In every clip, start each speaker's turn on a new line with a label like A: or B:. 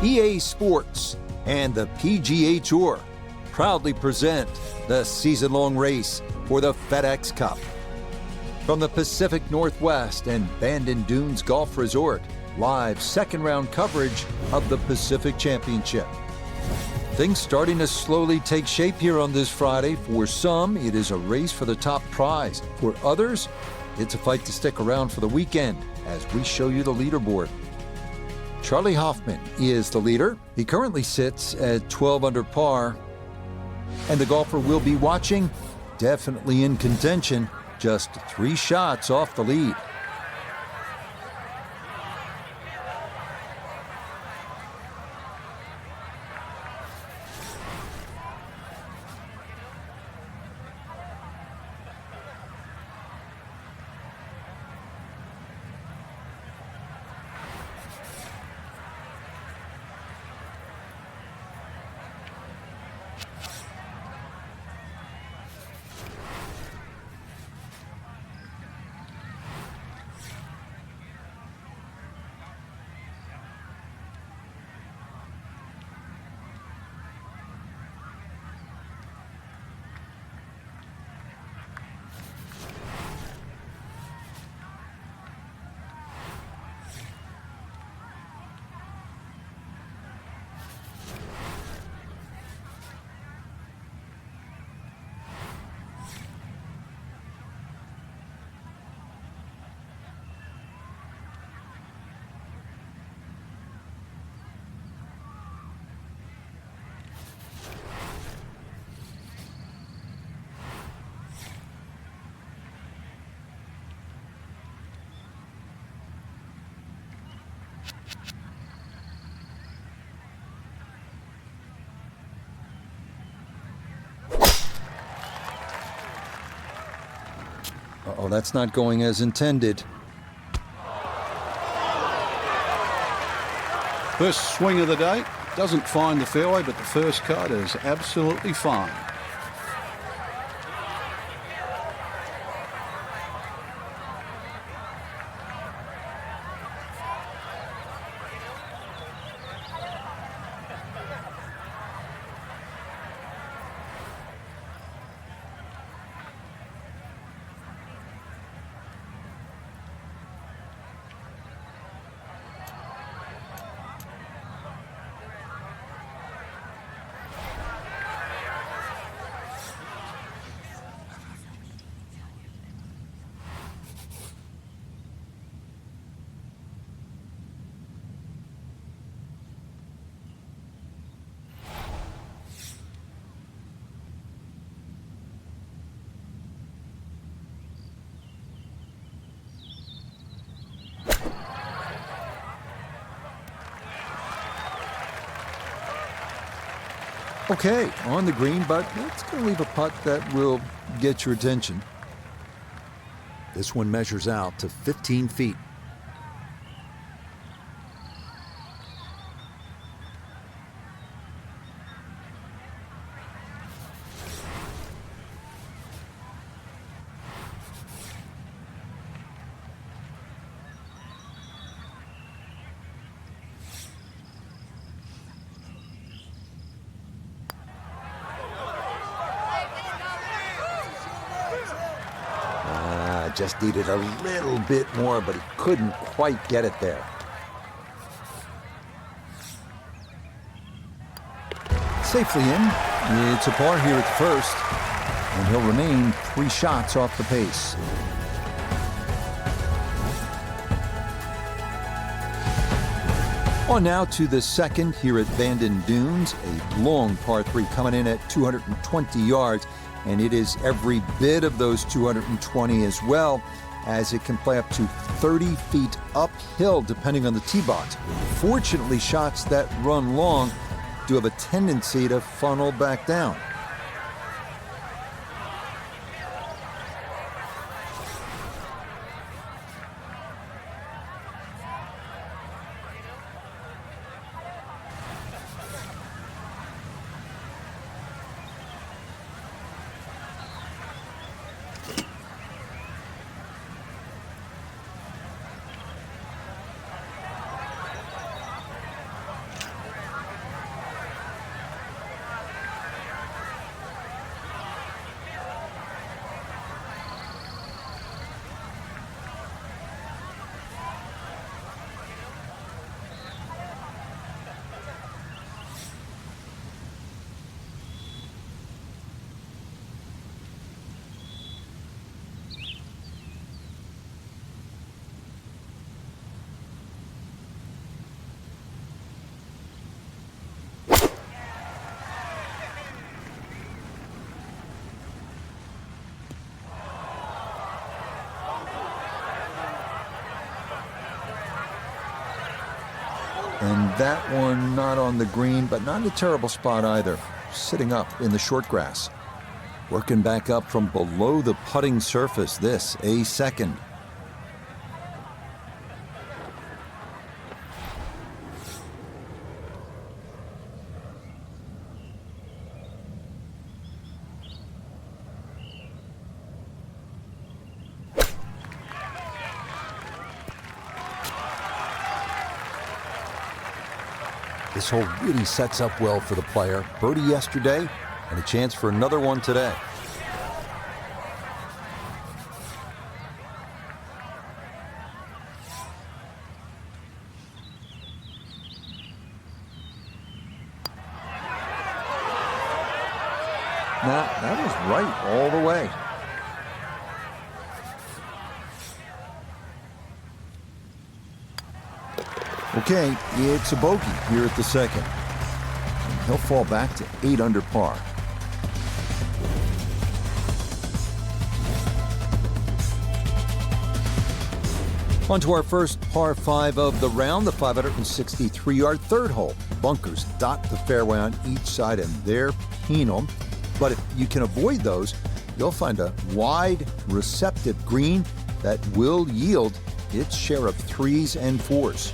A: EA Sports and the PGA Tour proudly present the season-long race for the FedEx Cup. From the Pacific Northwest and Bandon Dunes Golf Resort, live second-round coverage of the Pacific Championship. Things starting to slowly take shape here on this Friday. For some, it is a race for the top prize. For others, it's a fight to stick around for the weekend as we show you the leaderboard. Charlie Hoffman is the leader. He currently sits at 12 under par. And the golfer we'll be watching, definitely in contention, just 3 shots off the lead. Uh-oh, that's not going as intended.
B: First swing of the day. Doesn't find the fairway, but the first cut is absolutely fine.
A: Okay, on the green, but it's going to leave a putt that will get your attention. This one measures out to 15 feet. Just needed a little bit more, but he couldn't quite get it there. Safely in. It's a par here at the first, and he'll remain 3 shots off the pace. On now to the second here at Bandon Dunes, a long par 3 coming in at 220 yards. And it is every bit of those 220 as well, as it can play up to 30 feet uphill depending on the tee box. Fortunately, shots that run long do have a tendency to funnel back down. And that one not on the green, but not in a terrible spot either. Sitting up in the short grass. Working back up from below the putting surface, this a second. This hole really sets up well for the player. Birdie yesterday, and a chance for another one today. Now, that was right all the way. Okay, it's a bogey here at the second. And he'll fall back to 8 under par. On to our first par 5 of the round, the 563-yard third hole. Bunkers dot the fairway on each side, and they're penal. But if you can avoid those, you'll find a wide, receptive green that will yield its share of 3s and 4s.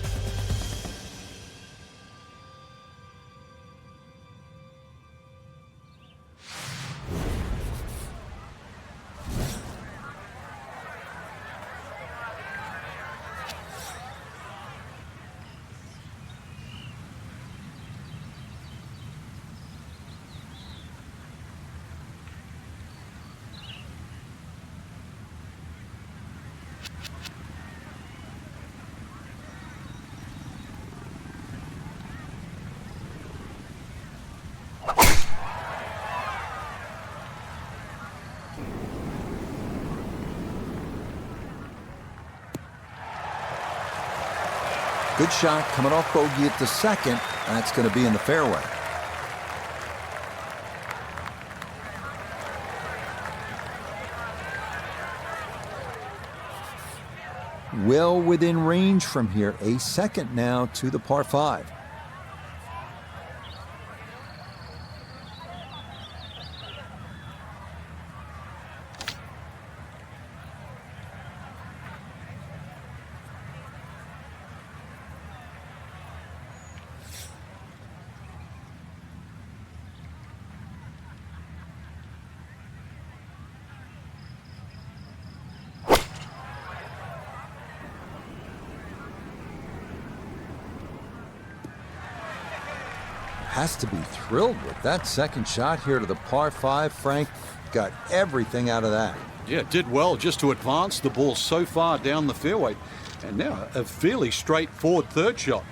A: Good shot coming off bogey at the second. That's going to be in the fairway. Well within range from here. A second now to the par 5. Has to be thrilled with that second shot here to the par 5. Frank got everything out of that.
B: Yeah, did well just to advance the ball so far down the fairway. And now a fairly straightforward third shot.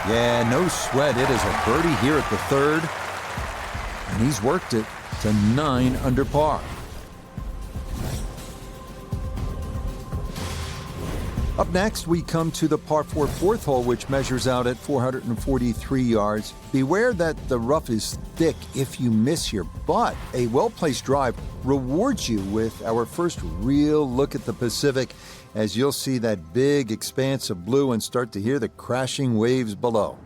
A: Yeah, no sweat. It is a birdie here at the third. And he's worked it to 9 under par. Up next, we come to the par 4 fourth hole, which measures out at 443 yards. Beware that the rough is thick if you miss here, but a well-placed drive rewards you with our first real look at the Pacific, as you'll see that big expanse of blue and start to hear the crashing waves below.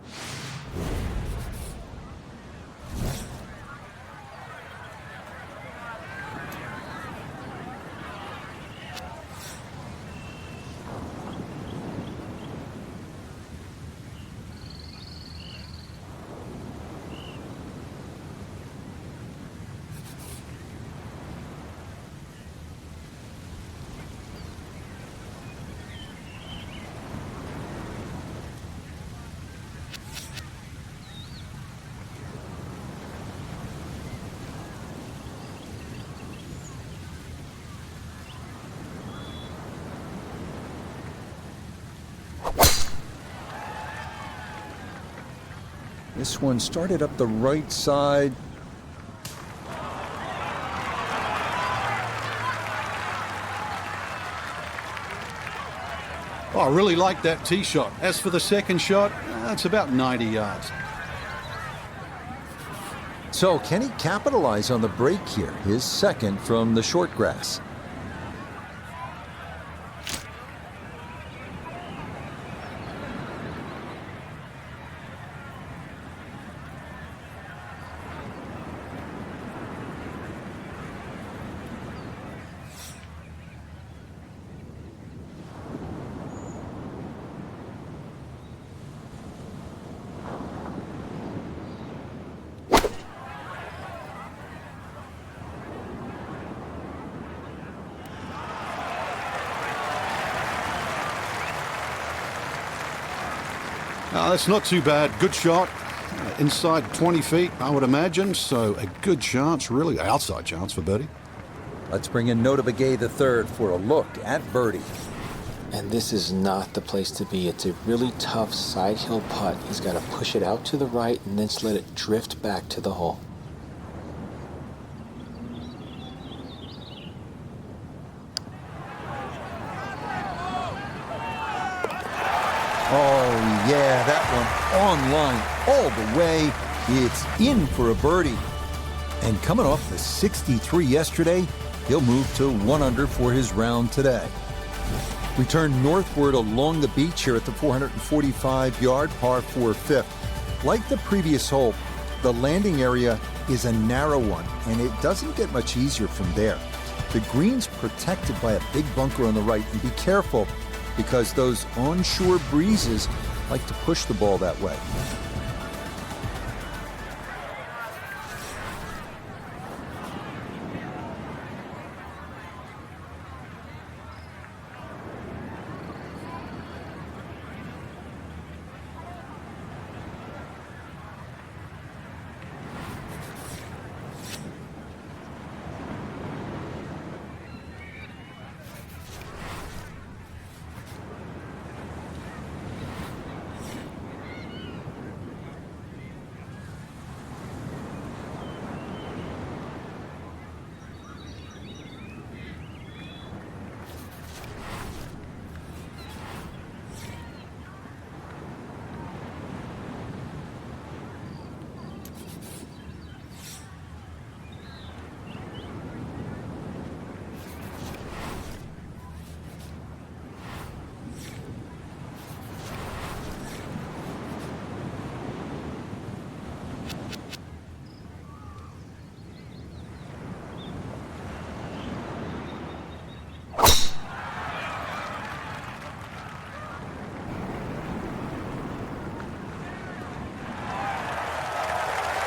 A: This one started up the right side.
B: Oh, I really like that tee shot. As for the second shot, it's about 90 yards.
A: So can he capitalize on the break here? His second from the short grass.
B: That's not too bad. Good shot. Inside 20 feet, I would imagine. So a good chance, really outside chance for birdie.
A: Let's bring in Nota Begay the third for a look at birdie.
C: And this is not the place to be. It's a really tough side hill putt. He's got to push it out to the right and then just let it drift back to the hole.
A: Oh, yeah, that one on line all the way. It's in for a birdie. And coming off the 63 yesterday, he'll move to 1 under for his round today. We turn northward along the beach here at the 445-yard par 4 fifth. Like the previous hole, the landing area is a narrow one, and it doesn't get much easier from there. The green's protected by a big bunker on the right, and be careful because those onshore breezes like to push the ball that way.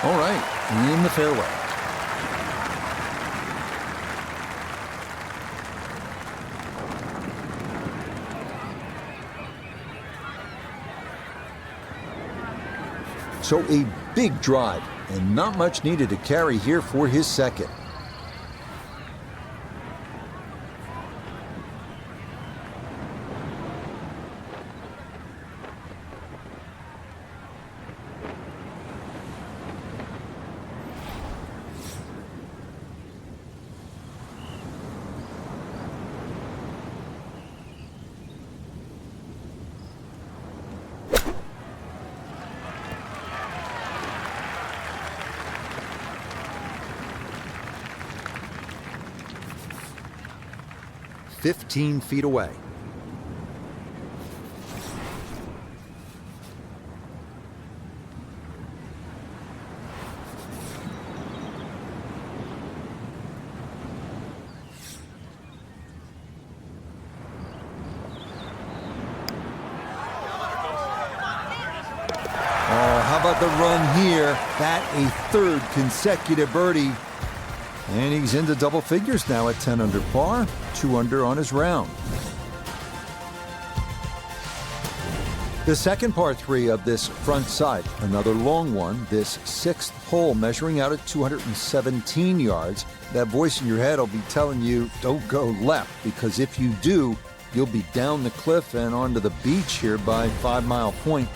A: All right, in the fairway. So a big drive, and not much needed to carry here for his second. "15 feet away." How about the run here? That a third consecutive birdie. And he's into double figures now at 10 under par, 2 under on his round. The second par 3 of this front side, another long one, this 6th hole measuring out at 217 yards. That voice in your head will be telling you, don't go left, because if you do, you'll be down the cliff and onto the beach here by 5 Mile Point.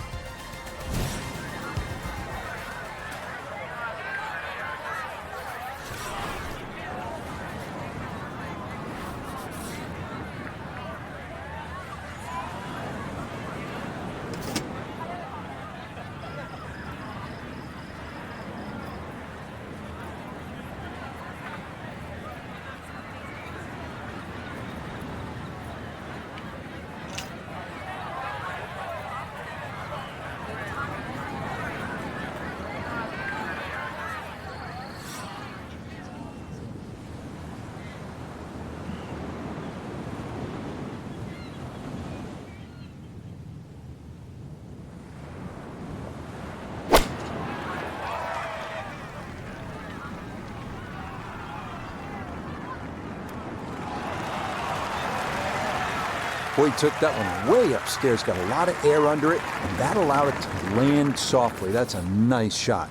A: Boy, he took that one way upstairs, got a lot of air under it, and that allowed it to land softly. That's a nice shot.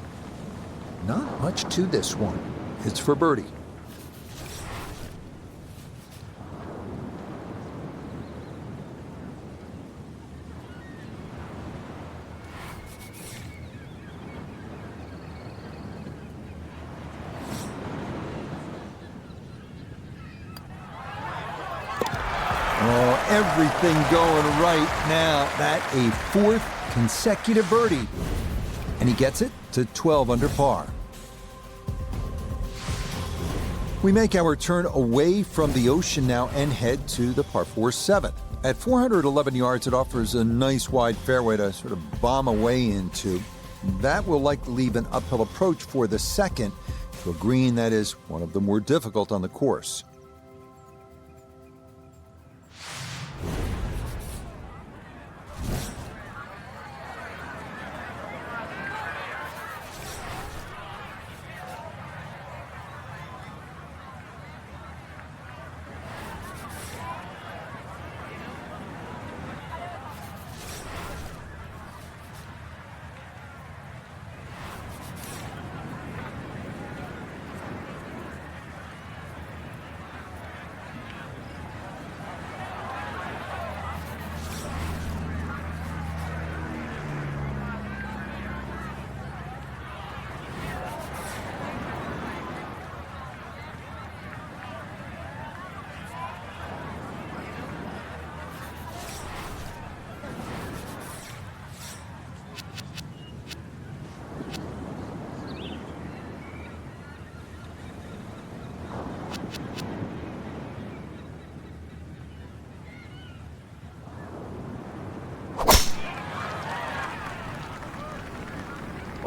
A: Not much to this one. It's for birdie. Oh, everything going right now. That a fourth consecutive birdie. And he gets it to 12 under par. We make our turn away from the ocean now and head to the par 4 7. At 411 yards, it offers a nice wide fairway to sort of bomb away into. That will likely leave an uphill approach for the second to a green that is one of the more difficult on the course.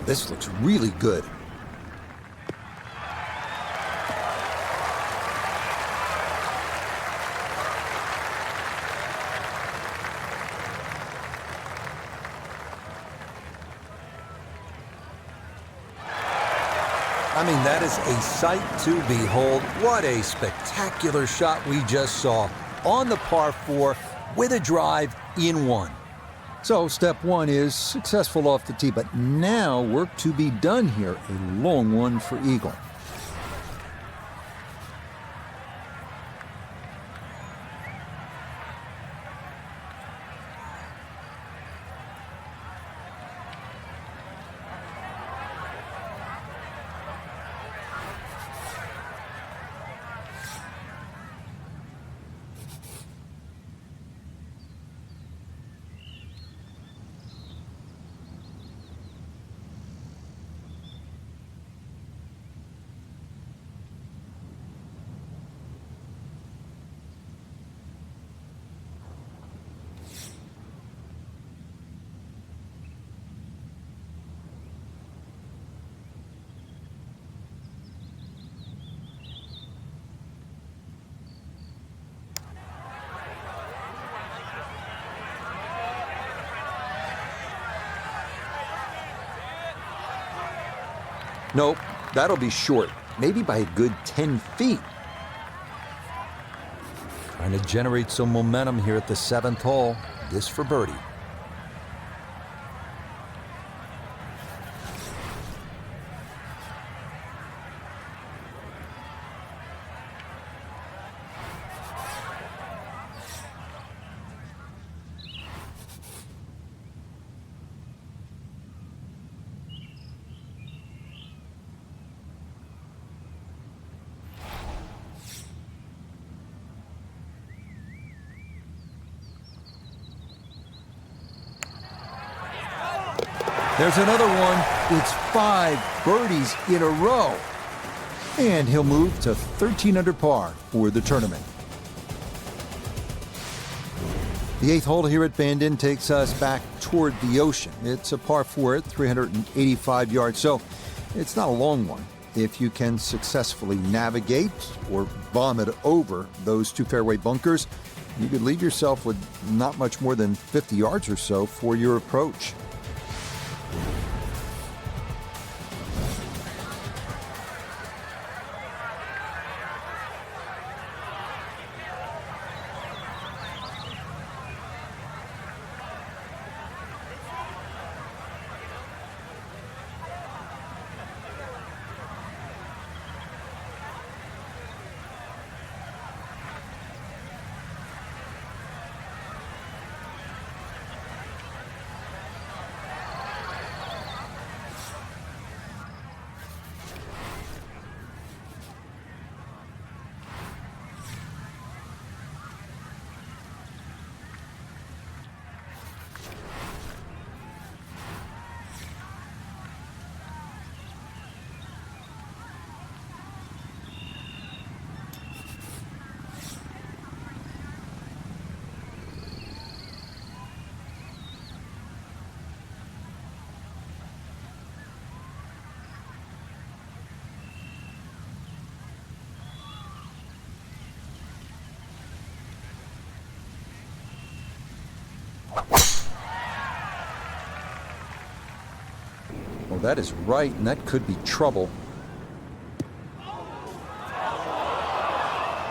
A: This looks really good. I mean, that is a sight to behold. What a spectacular shot we just saw on the par 4 with a drive in one. So step one is successful off the tee, but now work to be done here. A long one for eagle. Nope, that'll be short, maybe by a good 10 feet. Trying to generate some momentum here at the 7th hole. This for birdie. There's another one. It's 5 birdies in a row. And he'll move to 13 under par for the tournament. The 8th hole here at Bandon takes us back toward the ocean. It's a par 4 at 385 yards, so it's not a long one. If you can successfully navigate or vomit over those 2 fairway bunkers, you could leave yourself with not much more than 50 yards or so for your approach. Well, that is right, and that could be trouble.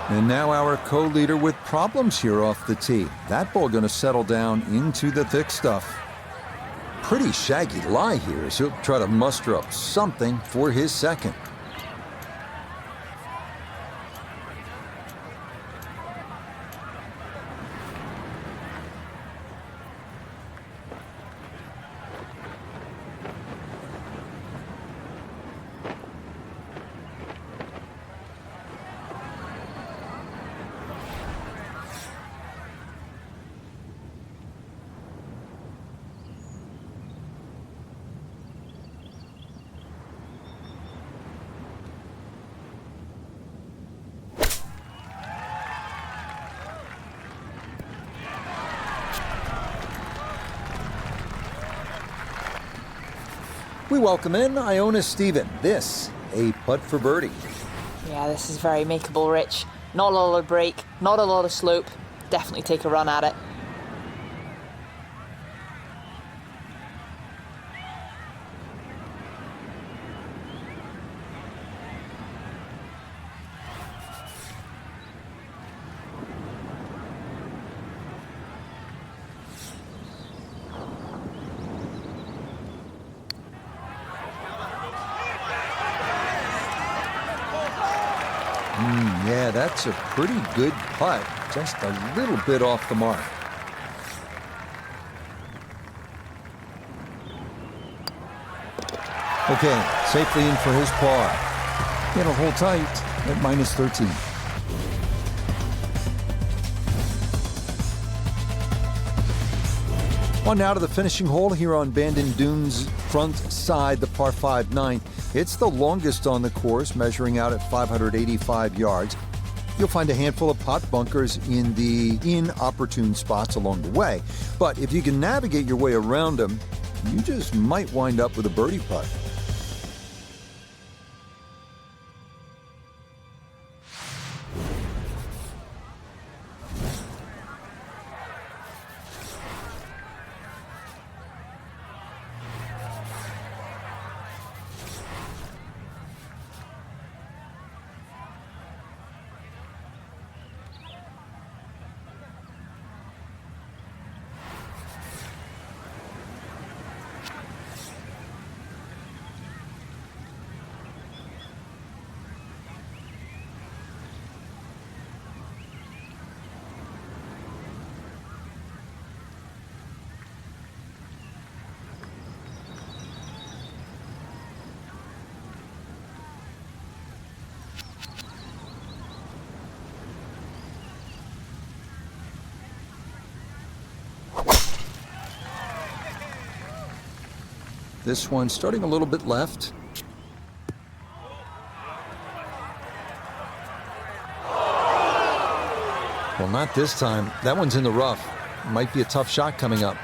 A: And now our co-leader with problems here off the tee. That ball going to settle down into the thick stuff. Pretty shaggy lie here as he'll try to muster up something for his second. We welcome in Iona Stephen. This, a putt for birdie.
D: Yeah, this is very makeable, Rich. Not a lot of break, not a lot of slope. Definitely take a run at it.
A: Yeah, that's a pretty good putt. Just a little bit off the mark. Okay, safely in for his par. It'll hold tight at -13. On now to the finishing hole here on Bandon Dunes' front side, the par 5 9th. It's the longest on the course, measuring out at 585 yards. You'll find a handful of pot bunkers in the inopportune spots along the way. But if you can navigate your way around them, you just might wind up with a birdie putt. This one starting a little bit left. Well, not this time. That one's in the rough. Might be a tough shot coming up.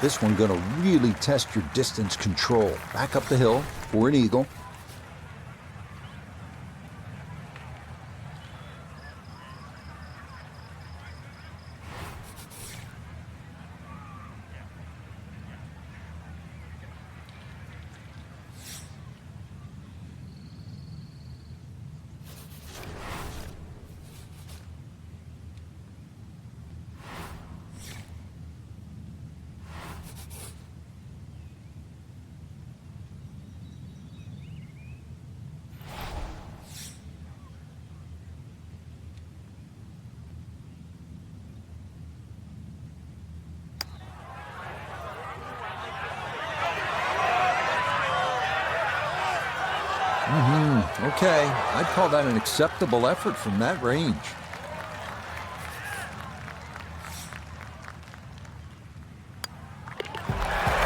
A: this one going to really test your distance control. Back up the hill for an eagle. Okay, I'd call that an acceptable effort from that range.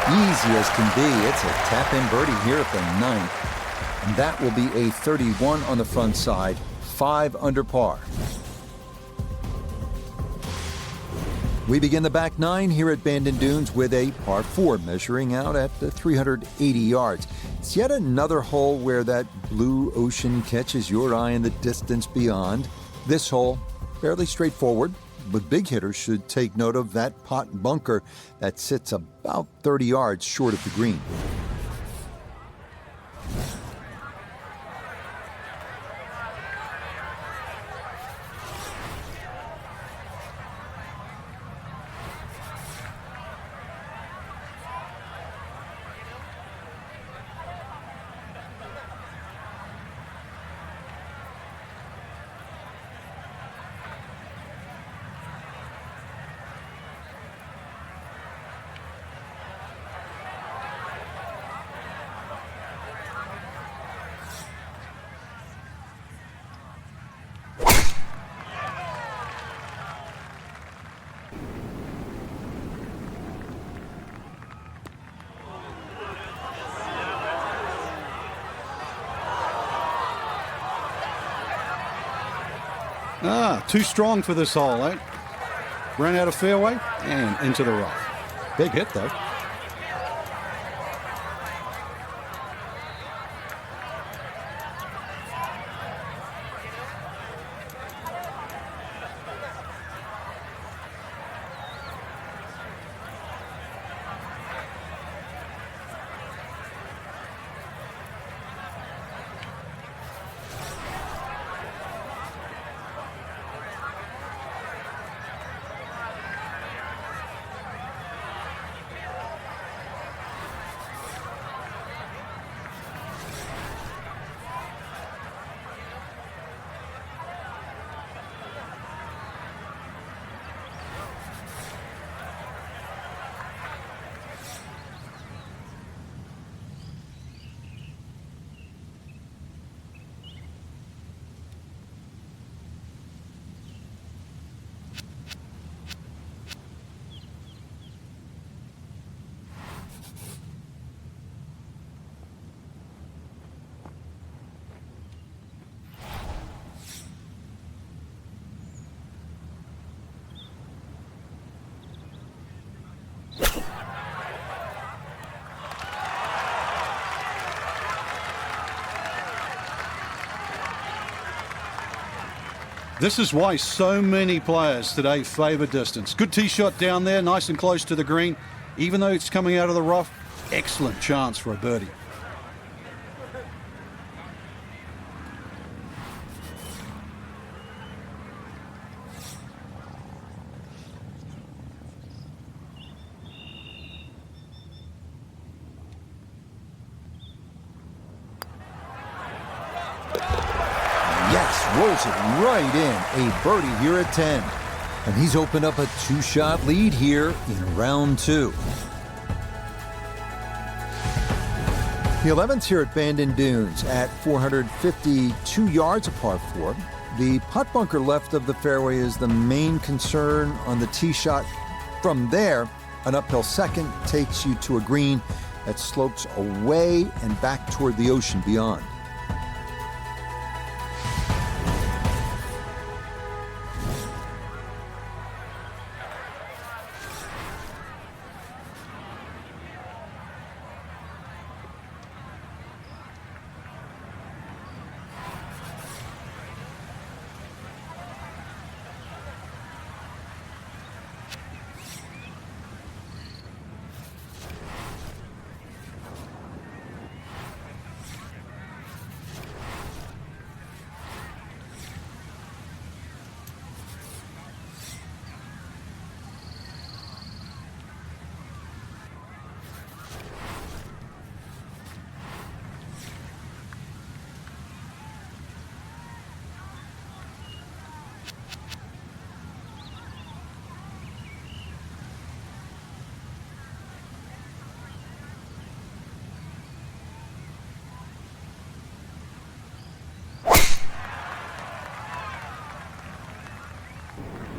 A: Easy as can be. It's a tap-in birdie here at the 9th. And that will be a 31 on the front side, 5 under par. We begin the back 9 here at Bandon Dunes with a par 4 measuring out at 380 yards. It's yet another hole where that blue ocean catches your eye in the distance beyond. This hole, fairly straightforward, but big hitters should take note of that pot bunker that sits about 30 yards short of the green.
B: Too strong for this hole, eh? Ran out of fairway and into the rough. Big hit, though. This is why so many players today favor distance. Good tee shot down there, nice and close to the green. Even though it's coming out of the rough, excellent chance for a birdie.
A: Rolls it right in. A birdie here at 10. And he's opened up a 2-shot lead here in round 2. The 11th here at Bandon Dunes at 452 yards, a par 4. The putt bunker left of the fairway is the main concern on the tee shot. From there, an uphill second takes you to a green that slopes away and back toward the ocean beyond.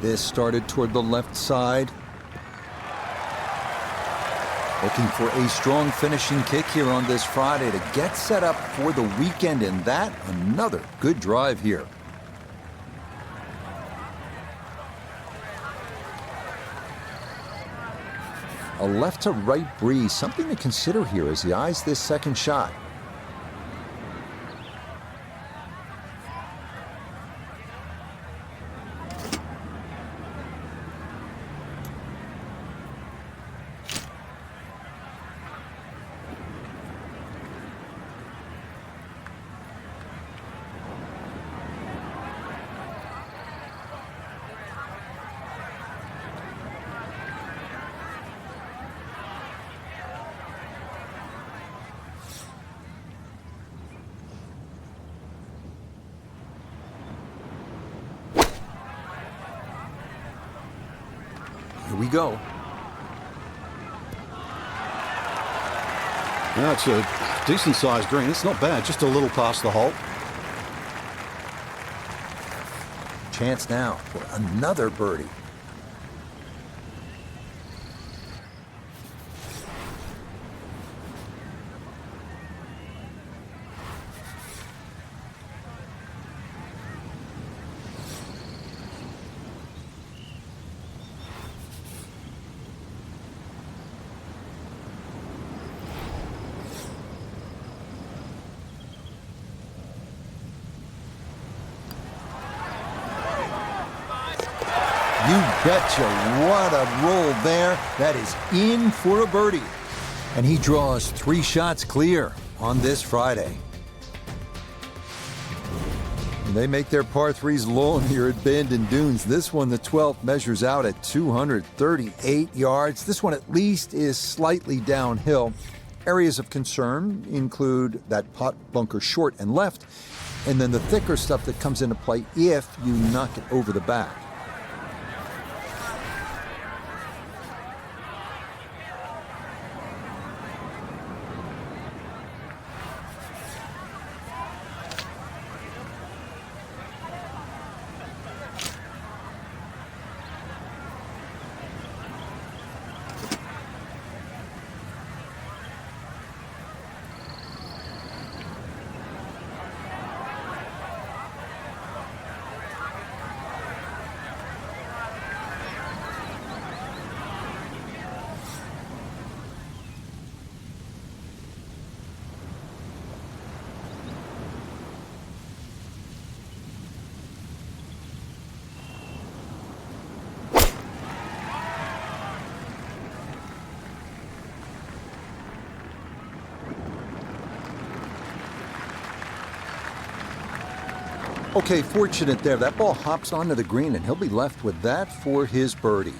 A: this started toward the left side. Looking for a strong finishing kick here on this Friday to get set up for the weekend, and that another good drive here. A left to right breeze, something to consider here as he eyes this second shot. Here we go.
B: Now it's a decent-sized green. It's not bad, just a little past the hole.
A: Chance now for another birdie. You betcha, what a roll there. That is in for a birdie. And he draws 3 shots clear on this Friday. And they make their par 3s long here at Bandon Dunes. This one, the 12th, measures out at 238 yards. This one at least is slightly downhill. Areas of concern include that pot bunker short and left, and then the thicker stuff that comes into play if you knock it over the back. Okay, fortunate there. That ball hops onto the green, and he'll be left with that for his birdie.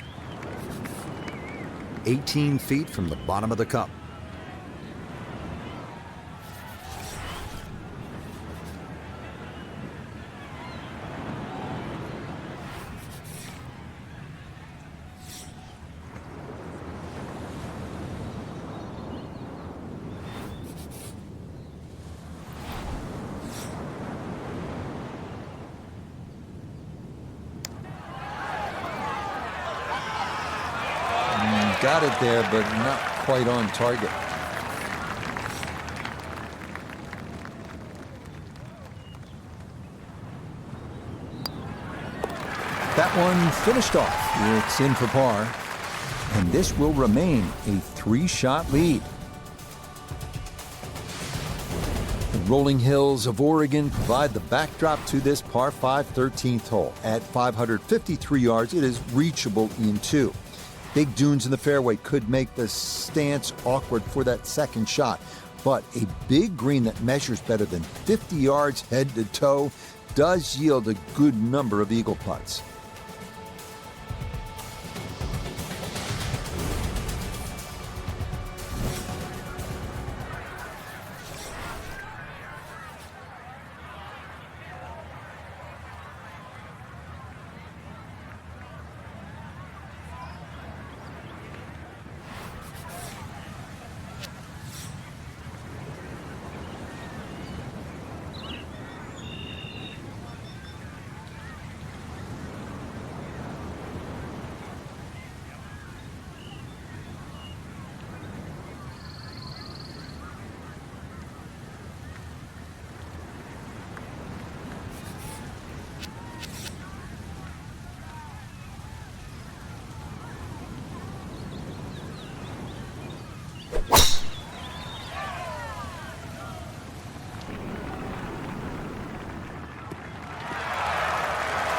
E: 18 feet from the bottom of the cup.
A: Got it there, but not quite on target. That one finished off. It's in for par. And this will remain a 3-shot lead. The rolling hills of Oregon provide the backdrop to this par 5 13th hole. At 553 yards, it is reachable in 2. Big dunes in the fairway could make the stance awkward for that second shot, but a big green that measures better than 50 yards head to toe does yield a good number of eagle putts.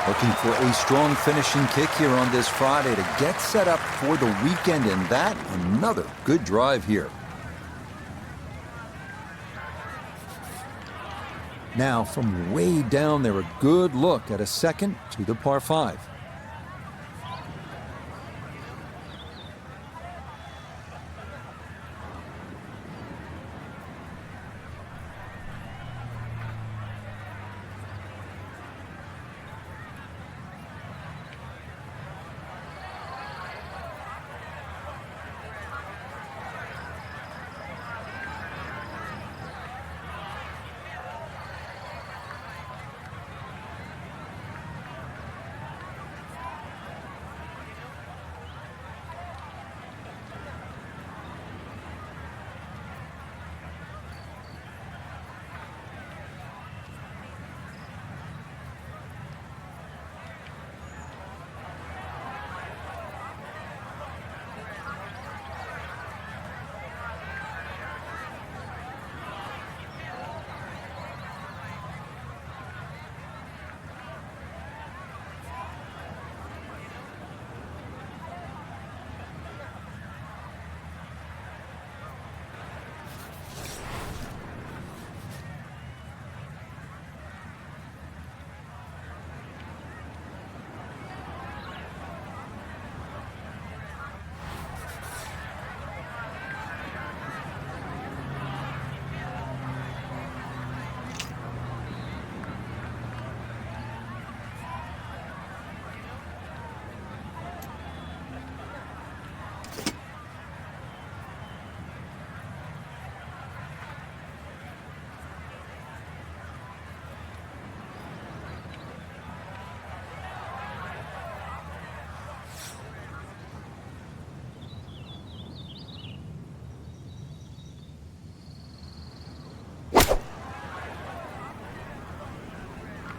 A: Looking for a strong finishing kick here on this Friday to get set up for the weekend, and that another good drive here. Now from way down there, a good look at a second to the par 5.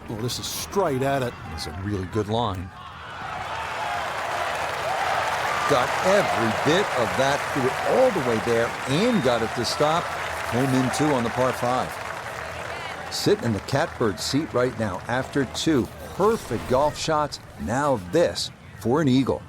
B: Well, this is straight at it. It's a really good line.
A: Got every bit of that, threw it all the way there and got it to stop. Home in 2 on the par 5. Sitting in the catbird seat right now after 2 perfect golf shots. Now this for an eagle.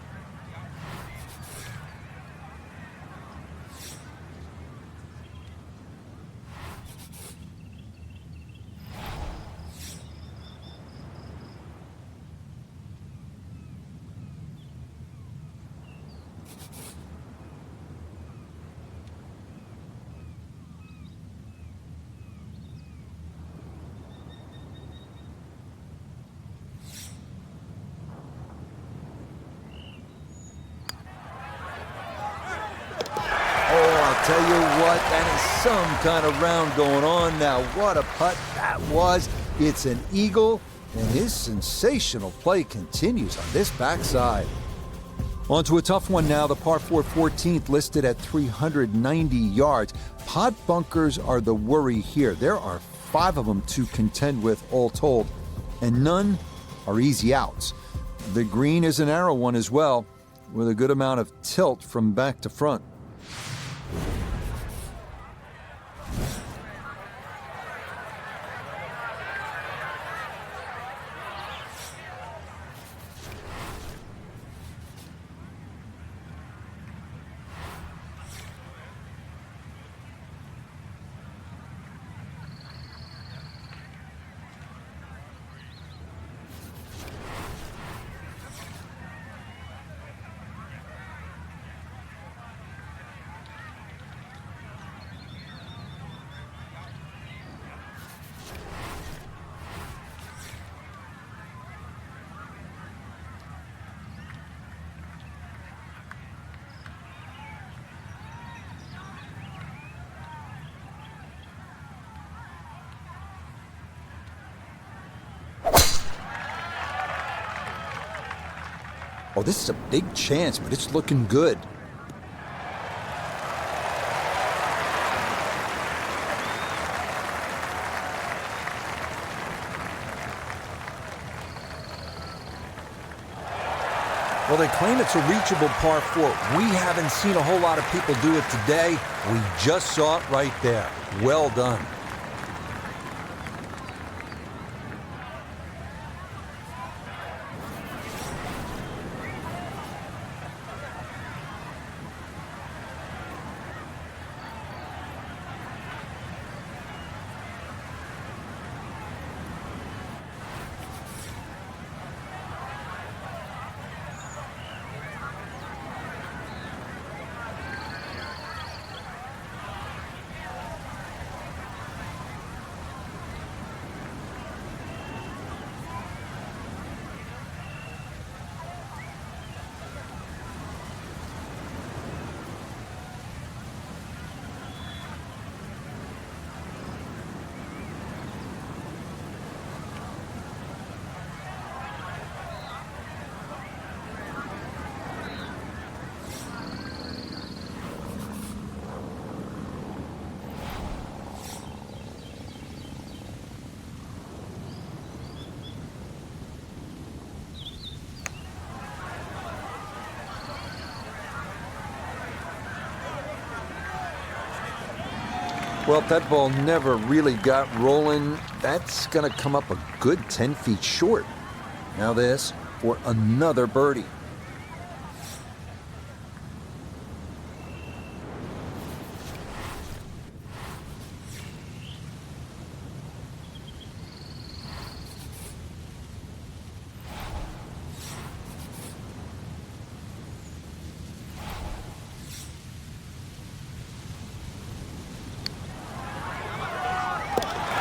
A: Tell you what, that is some kind of round going on now. What a putt that was. It's an eagle, and his sensational play continues on this backside. On to a tough one now. The par 4 14th listed at 390 yards. Pot bunkers are the worry here. There are 5 of them to contend with all told, and none are easy outs. The green is a narrow one as well, with a good amount of tilt from back to front. Oh, this is a big chance, but it's looking good. Well, they claim it's a reachable par 4. We haven't seen a whole lot of people do it today. We just saw it right there. Well done. Well, if that ball never really got rolling, that's going to come up a good 10 feet short. Now this for another birdie.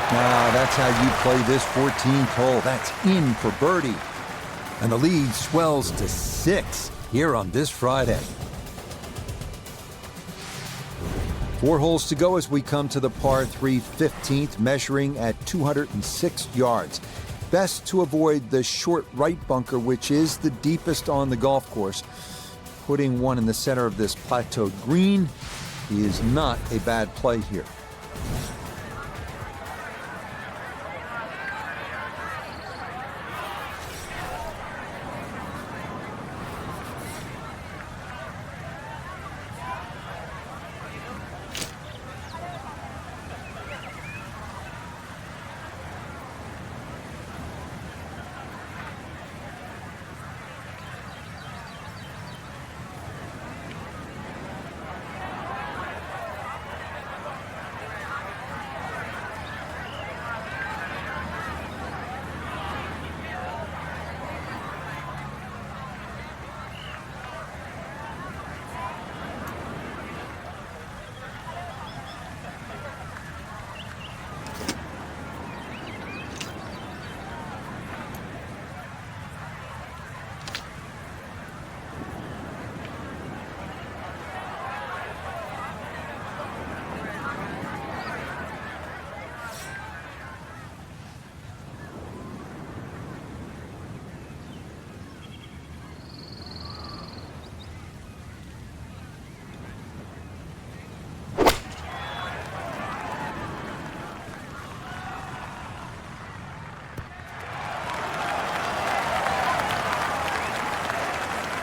A: Now, that's how you play this 14th hole. That's in for birdie. And the lead swells to 6 here on this Friday. 4 holes to go as we come to the par 3 15th, measuring at 206 yards. Best to avoid the short right bunker, which is the deepest on the golf course. Putting one in the center of this plateaued green is not a bad play here.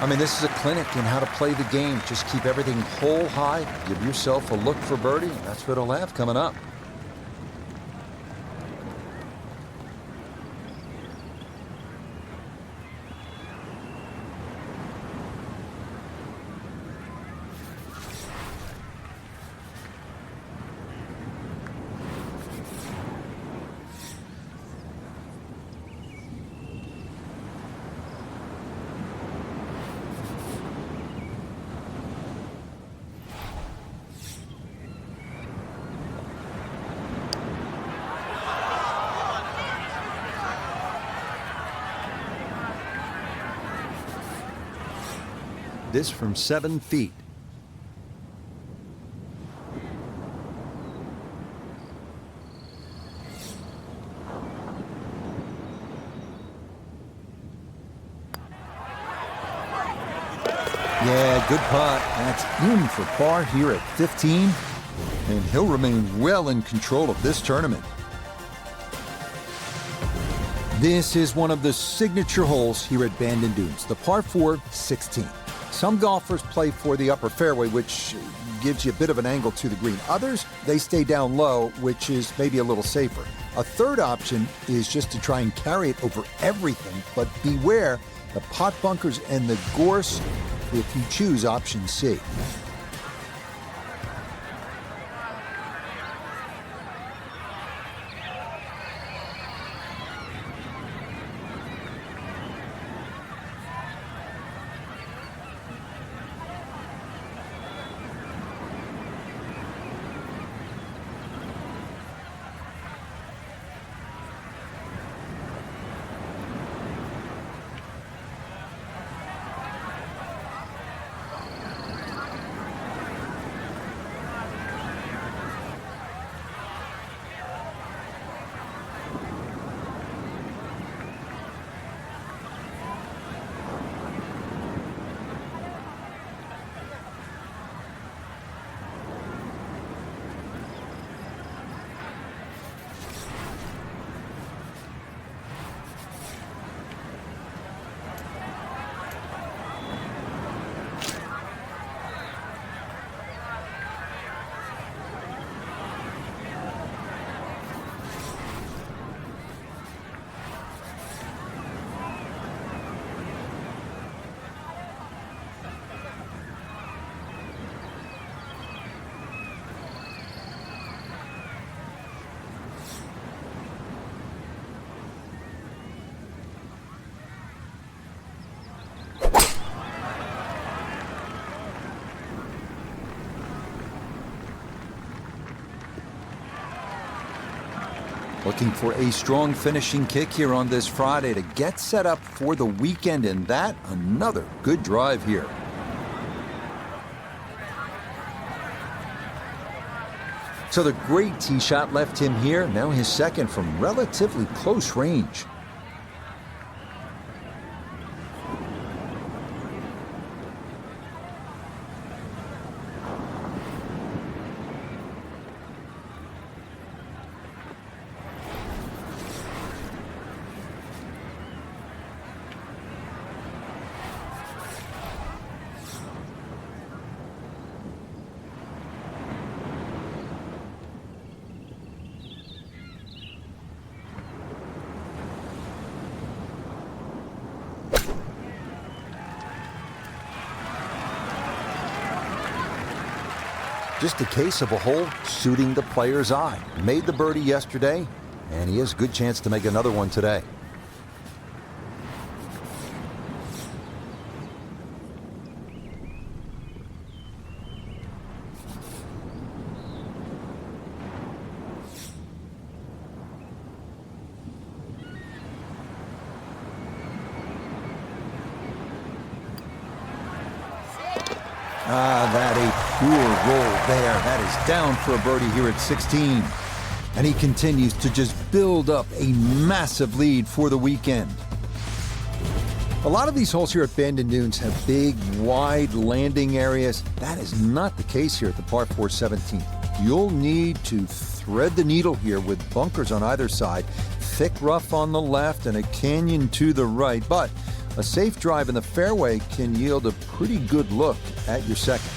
A: I mean, this is a clinic in how to play the game. Just keep everything hole high, give yourself a look for birdie. That's what I'll have coming up. This from 7 feet. Yeah, good putt. That's in for par here at 15. And he'll remain well in control of this tournament. This is one of the signature holes here at Bandon Dunes, the par 4 16. Some golfers play for the upper fairway, which gives you a bit of an angle to the green. Others, they stay down low, which is maybe a little safer. A third option is just to try and carry it over everything, but beware the pot bunkers and the gorse if you choose option C. Looking for a strong finishing kick here on this Friday to get set up for the weekend, and that another good drive here. So the great tee shot left him here, now his second from relatively close range. Just a case of a hole suiting the player's eye. Made the birdie yesterday, and he has a good chance to make another one today. That a poor roll there. That is down for a birdie here at 16. And he continues to just build up a massive lead for the weekend. A lot of these holes here at Bandon Dunes have big, wide landing areas. That is not the case here at the par 4 17th. You'll need to thread the needle here with bunkers on either side, thick rough on the left, and a canyon to the right. But a safe drive in the fairway can yield a pretty good look at your second.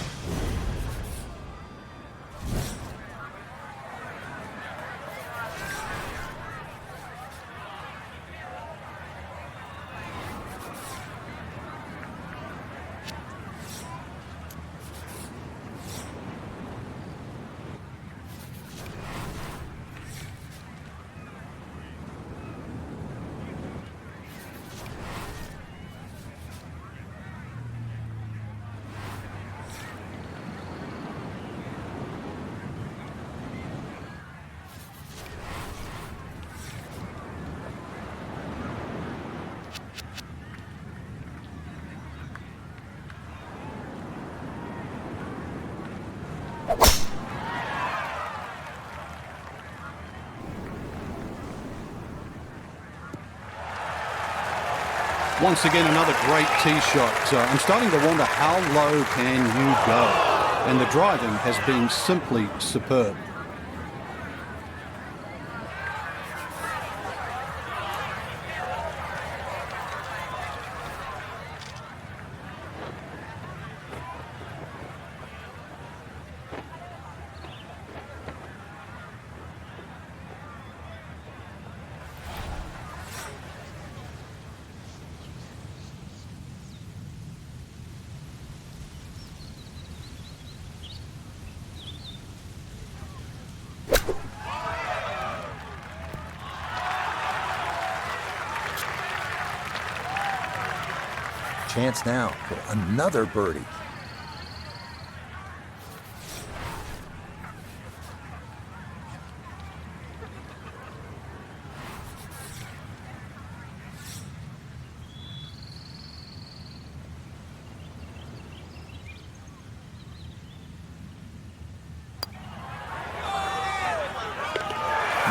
B: Once again, another great tee shot. I'm starting to wonder how low can you go? And the driving has been simply superb.
A: Chance now for another birdie.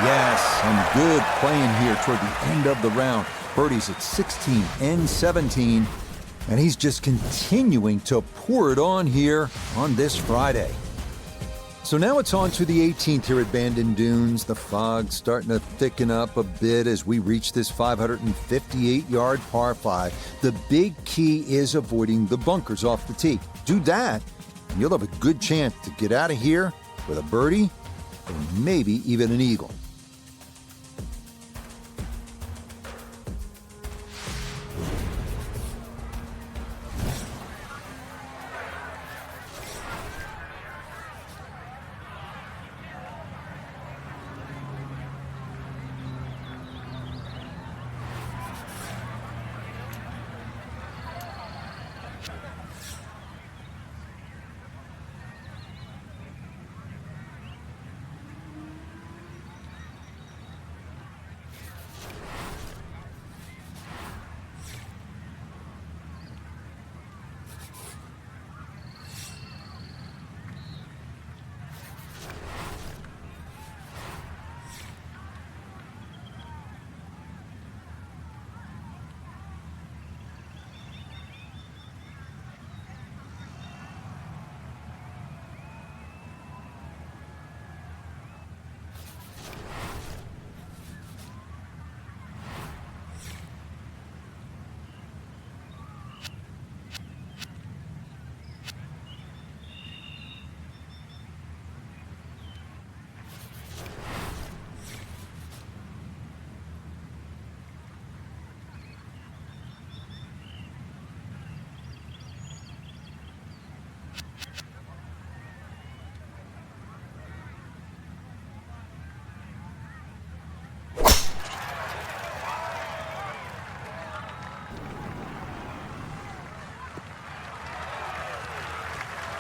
A: Yes, and good playing here toward the end of the round. Birdies at 16 and 17. And he's just continuing to pour it on here on this Friday. So now it's on to the 18th here at Bandon Dunes. The fog's starting to thicken up a bit as we reach this 558-yard par 5. The big key is avoiding the bunkers off the tee. Do that, and you'll have a good chance to get out of here with a birdie or maybe even an eagle.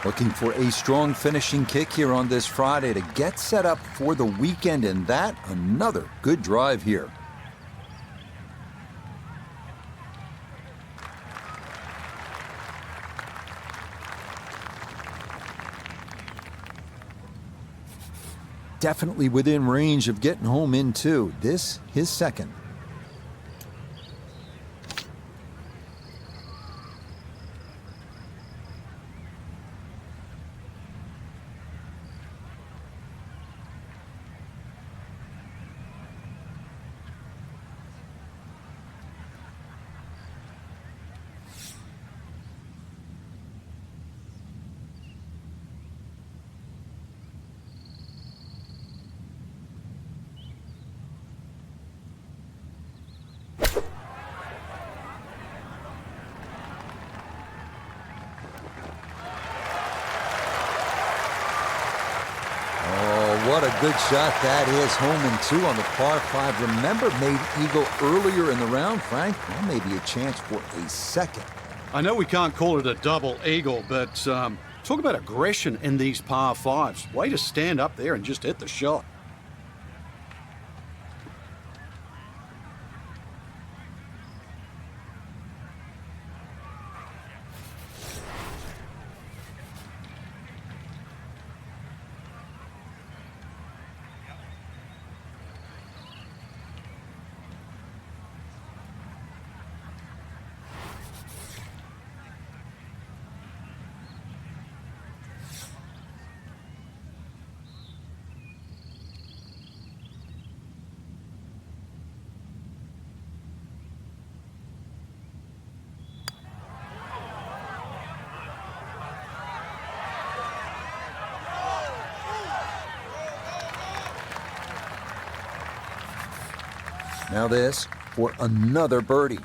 A: Looking for a strong finishing kick here on this Friday to get set up for the weekend, and that another good drive here. Definitely within range of getting home in two. This his second. What a good shot that is. Home and two on the par 5. Remember, made eagle earlier in the round, Frank. Well, maybe a chance for a second.
B: I know we can't call it a double eagle, but talk about aggression in these par 5s. Way to stand up there and just hit the shot.
A: Now this for another birdie.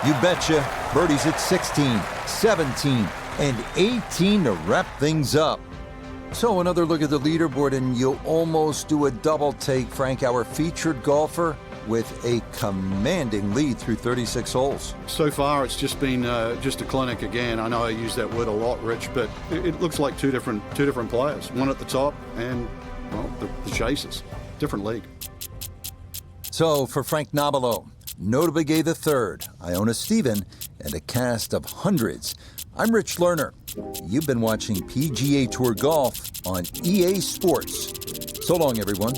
A: You betcha. Birdies at 16, 17, and 18 to wrap things up. So another look at the leaderboard, and you'll almost do a double take, Frank, our featured golfer with a commanding lead through 36 holes.
B: So far, it's just been just a clinic again. I know I use that word a lot, Rich, but it looks like two different players. One at the top and, well, the chasers. Different league.
A: So for Frank Nobilo, Notable Gay III, Iona Stephen, and a cast of hundreds, I'm Rich Lerner. You've been watching PGA Tour Golf on EA Sports. So long, everyone.